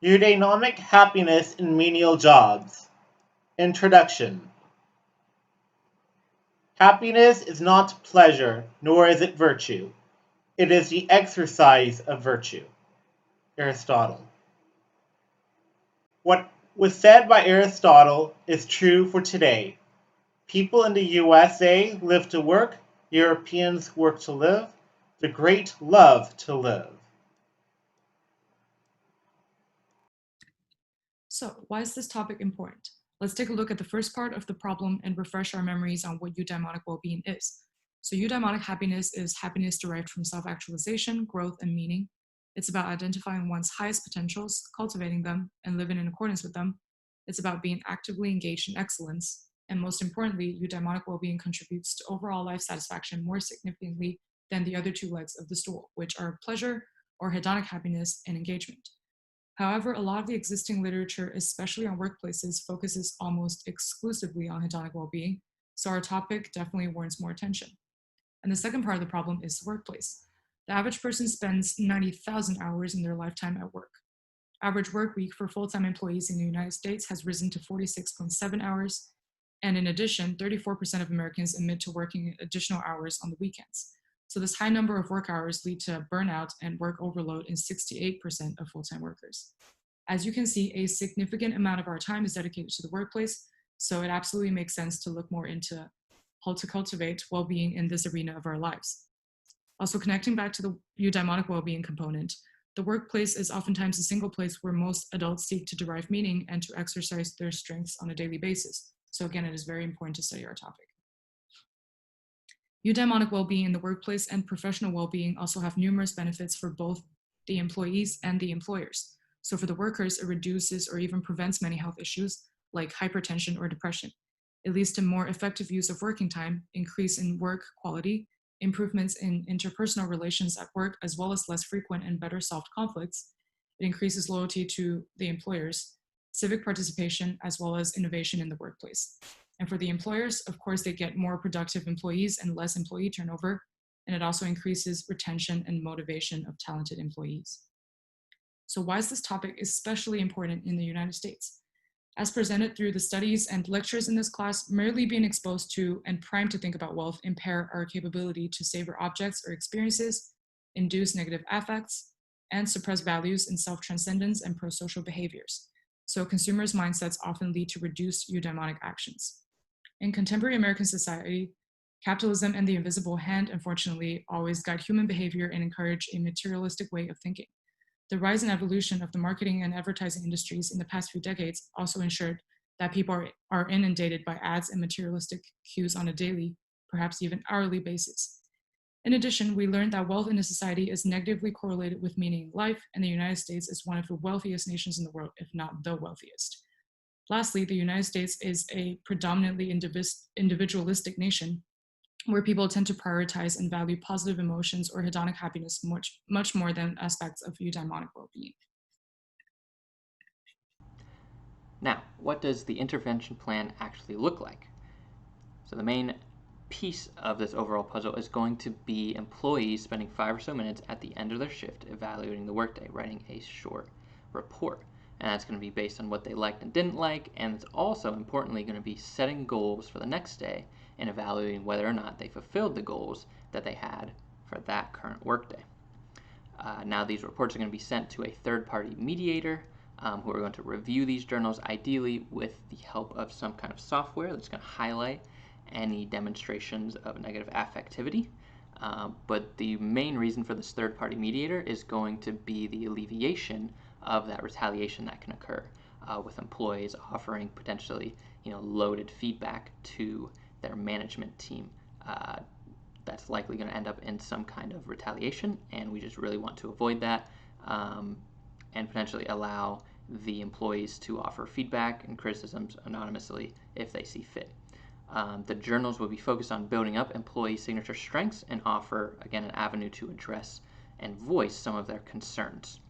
Eudaimonic happiness in menial jobs. Introduction. Happiness is not pleasure, nor is it virtue. It is the exercise of virtue. Aristotle. What was said by Aristotle is true for today. People in the USA live to work, Europeans work to live, the great love to live. So, why is this topic important? Let's take a look at the first part of the problem and refresh our memories on what eudaimonic well-being is. So, eudaimonic happiness is happiness derived from self-actualization, growth, and meaning. It's about identifying one's highest potentials, cultivating them, and living in accordance with them. It's about being actively engaged in excellence. And most importantly, eudaimonic well-being contributes to overall life satisfaction more significantly than the other two legs of the stool, which are pleasure or hedonic happiness and engagement. However, a lot of the existing literature, especially on workplaces, focuses almost exclusively on hedonic well-being, so our topic definitely warrants more attention. And the second part of the problem is the workplace. The average person spends 90,000 hours in their lifetime at work. Average work week for full-time employees in the United States has risen to 46.7 hours, and in addition, 34% of Americans admit to working additional hours on the weekends. So this high number of work hours lead to burnout and work overload in 68% of full-time workers. As you can see, a significant amount of our time is dedicated to the workplace, so it absolutely makes sense to look more into how to cultivate well-being in this arena of our lives. Also, connecting back to the eudaimonic well-being component, the workplace is oftentimes a single place where most adults seek to derive meaning and to exercise their strengths on a daily basis. So again, it is very important to study our topic. Eudaimonic well-being in the workplace and professional well-being also have numerous benefits for both the employees and the employers. So for the workers, it reduces or even prevents many health issues like hypertension or depression. It leads to more effective use of working time, increase in work quality, improvements in interpersonal relations at work, as well as less frequent and better solved conflicts. It increases loyalty to the employers, civic participation, as well as innovation in the workplace. And for the employers, of course, they get more productive employees and less employee turnover, and it also increases retention and motivation of talented employees. So why is this topic especially important in the United States? As presented through the studies and lectures in this class, merely being exposed to and primed to think about wealth impair our capability to savor objects or experiences, induce negative affects, and suppress values in self-transcendence and pro-social behaviors. So consumers' mindsets often lead to reduced eudaimonic actions. In contemporary American society, capitalism and the invisible hand, unfortunately, always guide human behavior and encourage a materialistic way of thinking. The rise and evolution of the marketing and advertising industries in the past few decades also ensured that people are inundated by ads and materialistic cues on a daily, perhaps even hourly basis. In addition, we learned that wealth in a society is negatively correlated with meaning in life, and the United States is one of the wealthiest nations in the world, if not the wealthiest. Lastly, the United States is a predominantly individualistic nation where people tend to prioritize and value positive emotions or hedonic happiness much more than aspects of eudaimonic well-being. Now, what does the intervention plan actually look like? So the main piece of this overall puzzle is going to be employees spending 5 or so minutes at the end of their shift evaluating the workday, writing a short report. And that's going to be based on what they liked and didn't like, and it's also importantly going to be setting goals for the next day and evaluating whether or not they fulfilled the goals that they had for that current workday. Now these reports are going to be sent to a third-party mediator who are going to review these journals, ideally with the help of some kind of software that's going to highlight any demonstrations of negative affectivity. But the main reason for this third-party mediator is going to be the alleviation of that retaliation that can occur with employees offering potentially loaded feedback to their management team. That's likely going to end up in some kind of retaliation, and we just really want to avoid that and potentially allow the employees to offer feedback and criticisms anonymously if they see fit. The journals will be focused on building up employee signature strengths and offer, again, an avenue to address and voice some of their concerns.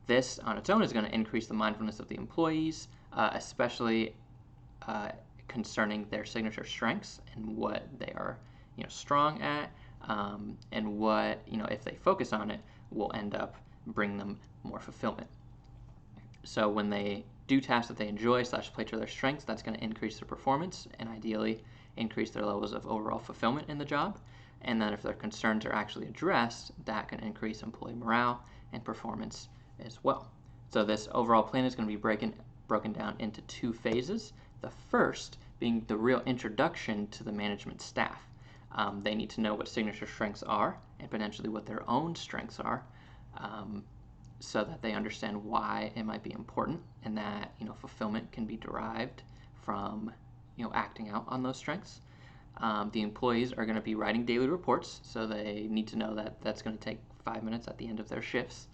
This on its own is going to increase the mindfulness of the employees, especially concerning their signature strengths and what they are strong at, and what if they focus on it will end up bringing them more fulfillment. So when they do tasks that they enjoy / play to their strengths, that's going to increase their performance and ideally increase their levels of overall fulfillment in the job. And then if their concerns are actually addressed, that can increase employee morale and performance as well. So this overall plan is going to be broken down into 2 phases. The first being the real introduction to the management staff. They need to know what signature strengths are and potentially what their own strengths are, so that they understand why it might be important and that fulfillment can be derived from acting out on those strengths. The employees are going to be writing daily reports, so they need to know that that's going to take 5 minutes at the end of their shifts.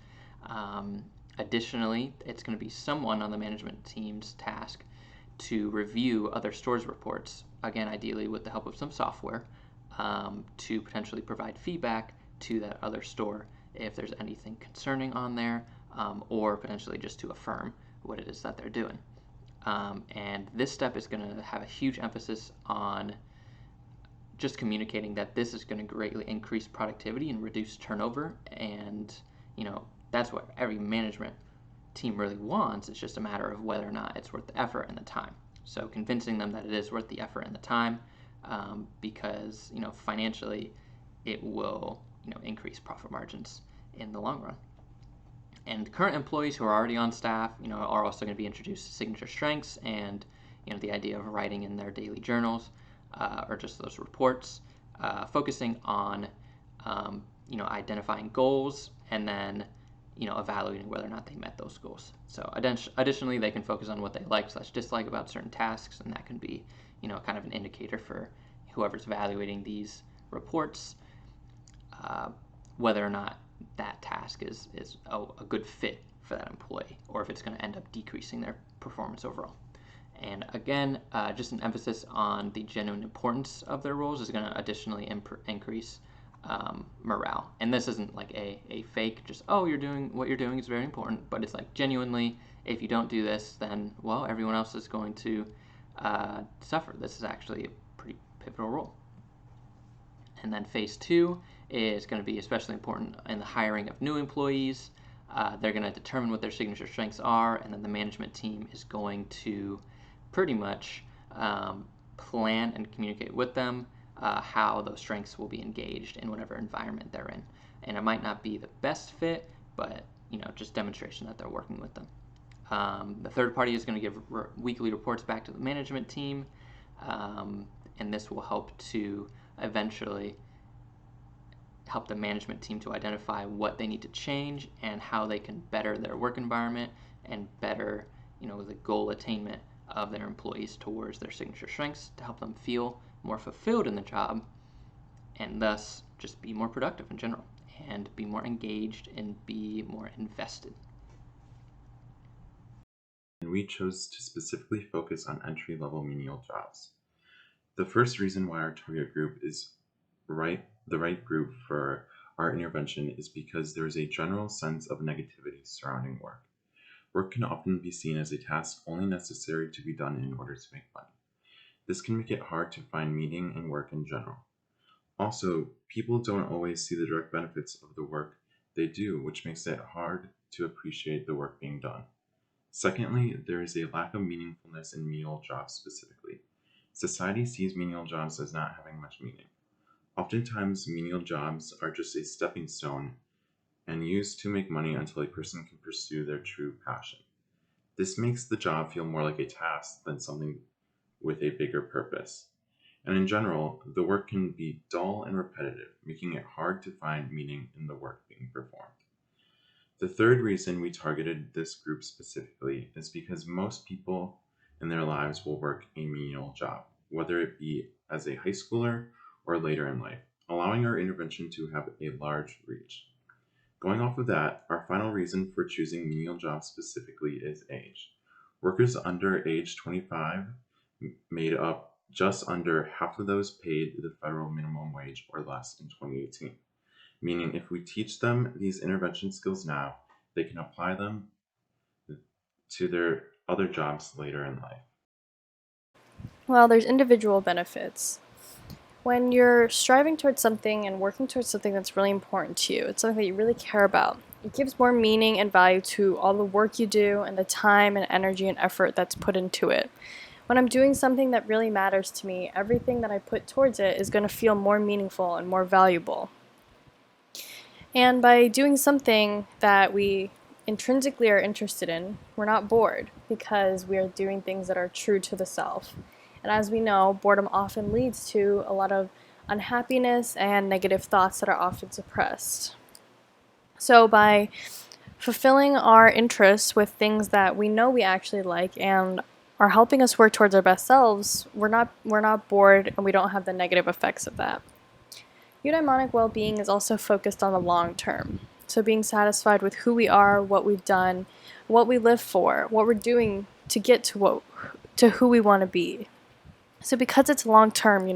Additionally, it's going to be someone on the management team's task to review other stores' reports, again, ideally with the help of some software, to potentially provide feedback to that other store if there's anything concerning on there, or potentially just to affirm what it is that they're doing. And this step is going to have a huge emphasis on just communicating that this is going to greatly increase productivity and reduce turnover. And, that's what every management team really wants. It's just a matter of whether or not it's worth the effort and the time. So convincing them that it is worth the effort and the time, because, financially it will, increase profit margins in the long run. And current employees who are already on staff, are also going to be introduced to signature strengths and, the idea of writing in their daily journals, or just those reports, focusing on, identifying goals and then, evaluating whether or not they met those goals. So additionally, they can focus on what they like / dislike about certain tasks, and that can be, kind of an indicator for whoever's evaluating these reports, whether or not that task is a good fit for that employee, or if it's going to end up decreasing their performance overall. And again, just an emphasis on the genuine importance of their roles is going to additionally increase morale. And this isn't like a fake, just, what you're doing is very important, but it's like genuinely, if you don't do this, then, well, everyone else is going to suffer. This is actually a pretty pivotal role. And then phase 2 is going to be especially important in the hiring of new employees. They're going to determine what their signature strengths are, and then the management team is going to pretty much plan and communicate with them how those strengths will be engaged in whatever environment they're in. And it might not be the best fit, but just demonstration that they're working with them. The third party is going to give weekly reports back to the management team, and this will help to eventually help the management team to identify what they need to change and how they can better their work environment and better, the goal attainment of their employees towards their signature strengths to help them feel more fulfilled in the job and thus just be more productive in general and be more engaged and be more invested. And we chose to specifically focus on entry-level menial jobs. The first reason why our target group is the right group for our intervention is because there is a general sense of negativity surrounding work. Work can often be seen as a task only necessary to be done in order to make money. This can make it hard to find meaning in work in general. Also, people don't always see the direct benefits of the work they do, which makes it hard to appreciate the work being done. Secondly, there is a lack of meaningfulness in menial jobs specifically. Society sees menial jobs as not having much meaning. Oftentimes, menial jobs are just a stepping stone and used to make money until a person can pursue their true passion. This makes the job feel more like a task than something with a bigger purpose. And in general, the work can be dull and repetitive, making it hard to find meaning in the work being performed. The third reason we targeted this group specifically is because most people in their lives will work a menial job, whether it be as a high schooler or later in life, allowing our intervention to have a large reach. Going off of that, our final reason for choosing menial jobs specifically is age. Workers under age 25 made up just under half of those paid the federal minimum wage or less in 2018. Meaning if we teach them these intervention skills now, they can apply them to their other jobs later in life. Well, there's individual benefits. When you're striving towards something and working towards something that's really important to you, it's something that you really care about, it gives more meaning and value to all the work you do and the time and energy and effort that's put into it. When I'm doing something that really matters to me, everything that I put towards it is going to feel more meaningful and more valuable. And by doing something that we intrinsically are interested in, we're not bored because we are doing things that are true to the self. And as we know, boredom often leads to a lot of unhappiness and negative thoughts that are often suppressed. So by fulfilling our interests with things that we know we actually like and are helping us work towards our best selves, we're not bored and we don't have the negative effects of that. Eudaimonic well-being is also focused on the long term. So being satisfied with who we are, what we've done, what we live for, what we're doing to get to who we want to be. So because it's long term,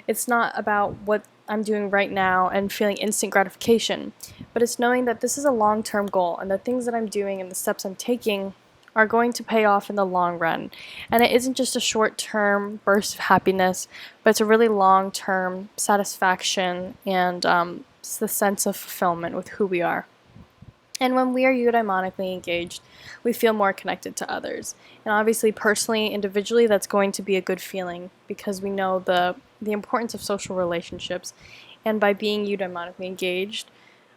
it's not about what I'm doing right now and feeling instant gratification, but it's knowing that this is a long-term goal and the things that I'm doing and the steps I'm taking are going to pay off in the long run. And it isn't just a short-term burst of happiness, but it's a really long-term satisfaction and it's the sense of fulfillment with who we are. And when we are eudaimonically engaged, we feel more connected to others. And obviously, personally, individually, that's going to be a good feeling because we know the importance of social relationships. And by being eudaimonically engaged,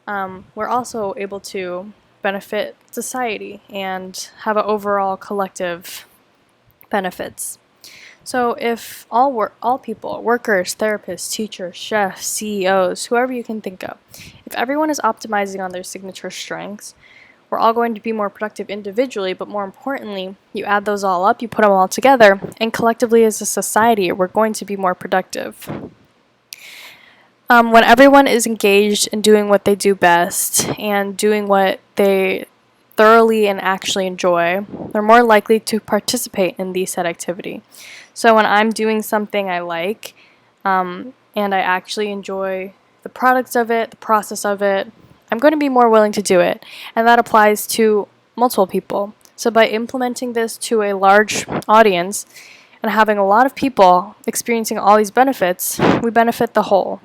we're also able to benefit society and have an overall collective benefits. So if all people, workers, therapists, teachers, chefs, CEOs, whoever you can think of, if everyone is optimizing on their signature strengths, we're all going to be more productive individually, but more importantly, you add those all up, you put them all together, and collectively as a society, we're going to be more productive. When everyone is engaged in doing what they do best and doing what they thoroughly and actually enjoy, they're more likely to participate in the said activity. So when I'm doing something I like, and I actually enjoy the products of it, the process of it, I'm going to be more willing to do it. And that applies to multiple people. So by implementing this to a large audience and having a lot of people experiencing all these benefits, we benefit the whole.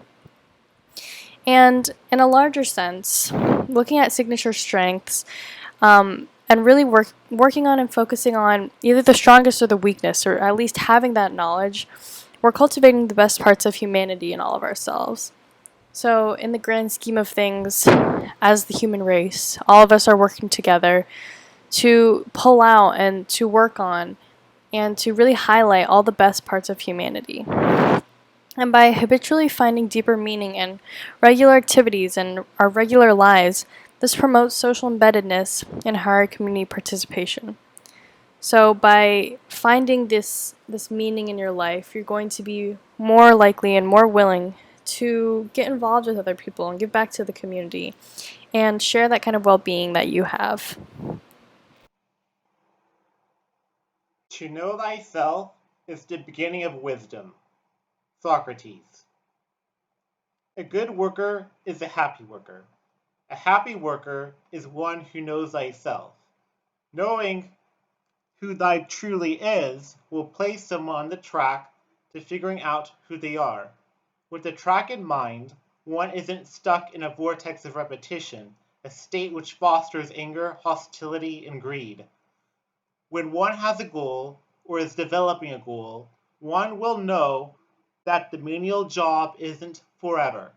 And in a larger sense, looking at signature strengths, and really working on and focusing on either the strongest or the weakness, or at least having that knowledge, we're cultivating the best parts of humanity in all of ourselves. So in the grand scheme of things, as the human race, all of us are working together to pull out and to work on and to really highlight all the best parts of humanity. And by habitually finding deeper meaning in regular activities and our regular lives, this promotes social embeddedness and higher community participation. So by finding this meaning in your life, you're going to be more likely and more willing to get involved with other people and give back to the community and share that kind of well-being that you have. To know thyself is the beginning of wisdom. Socrates. A good worker is a happy worker. A happy worker is one who knows thyself. Knowing who thy truly is will place someone on the track to figuring out who they are. With the track in mind, one isn't stuck in a vortex of repetition, a state which fosters anger, hostility, and greed. When one has a goal, or is developing a goal, one will know that the menial job isn't forever.